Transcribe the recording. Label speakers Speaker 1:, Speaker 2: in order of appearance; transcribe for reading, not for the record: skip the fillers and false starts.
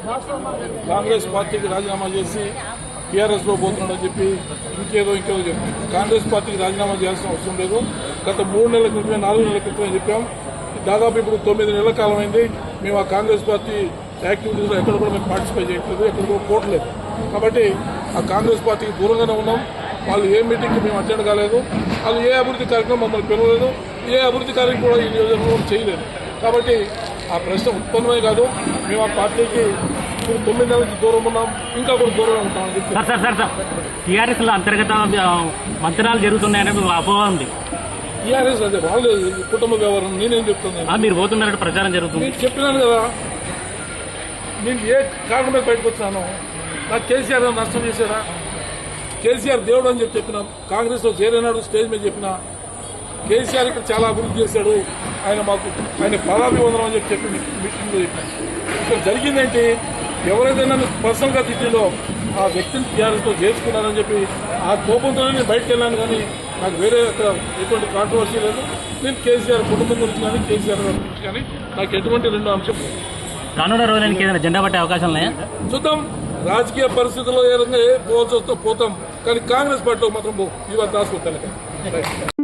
Speaker 1: కాంగ్రెస్ పార్టీకి రాజీనామా చేసి టీఆర్ఎస్లో పోతున్నాడని చెప్పి ఇంకేదో చెప్పి కాంగ్రెస్ పార్టీకి రాజీనామా చేయాల్సిన అవసరం లేదు. గత 3 నెలల క్రితమే 4 నెలల క్రితమే చెప్పాం. దాదాపు ఇప్పుడు 9 నెలల కాలం అయింది. మేము ఆ కాంగ్రెస్ పార్టీ యాక్టివిటీస్లో ఎక్కడ కూడా మేము పార్టిసిపేట్ చేయట్లేదు, ఎక్కడ కూడా పోవట్లేదు. కాబట్టి ఆ కాంగ్రెస్ పార్టీకి దూరంగానే ఉన్నాం. వాళ్ళు ఏ మీటింగ్కి మేము అటెండ్ కాలేదు, వాళ్ళు ఏ అభివృద్ధి కార్యక్రమం మమ్మల్ని పిలవలేదు, ఏ అభివృద్ధి కార్యక్రమం కూడా ఈ నియోజకవర్గంలో చేయలేదు. కాబట్టి ఆ ప్రశ్న ఉత్పన్నమే కాదు. మేము ఆ పార్టీకి ఇప్పుడు 9 నెలల నుంచి దూరం ఉన్నాం, ఇంకా కూడా దూరంగా ఉంటామని చెప్పి.
Speaker 2: సార్ టీఆర్ఎస్లో అంతర్గత మంత్రాలు జరుగుతున్నాయనే అపోహ ఉంది.
Speaker 1: టీఆర్ఎస్ అదే వాళ్ళు కుటుంబ వ్యవహారం. నేనేం చెప్తున్నాను,
Speaker 2: మీరు పోతున్నారంటే ప్రచారం జరుగుతుంది.
Speaker 1: నేను చెప్పినాను కదా, నేను ఏ కారణం మీద బయటకు వచ్చాను. నాకు కేసీఆర్ నష్టం చేశారా? కేసీఆర్ దేవుడు అని చెప్పిన కాంగ్రెస్లో చేరినాడు, స్టేజ్ మీద చెప్పిన కేసీఆర్ ఇక్కడ చాలా అభివృద్ధి చేశాడు, ఆయన పదాభివందనం అని చెప్పి మీటింగ్లో చెప్పిన. ఇక్కడ జరిగిందేంటి, ఎవరైతే నన్ను పర్సనల్గా తిట్టిందో ఆ వ్యక్తిని టీఆర్ఎస్లో చేర్చుకున్నారని చెప్పి ఆ కోపంతోనే నేను బయటకు వెళ్ళాను. కానీ నాకు వేరే ఎటువంటి కాంట్రవర్సీ లేదు. నేను కేసీఆర్ కుటుంబం గురించి కానీ కేసీఆర్ గురించి కానీ నాకు ఎటువంటి రెండో అంశం.
Speaker 2: రానున్న రోజులకి ఏదైనా జెండా పట్టే అవకాశం ఉన్నాయా?
Speaker 1: చూద్దాం. రాజకీయ పరిస్థితుల్లో ఏ రకంగా పోవాల్సి వస్తే పోతాం, కానీ కాంగ్రెస్ పార్టీలో మాత్రం ఇవాళ దాచుకుంటాను.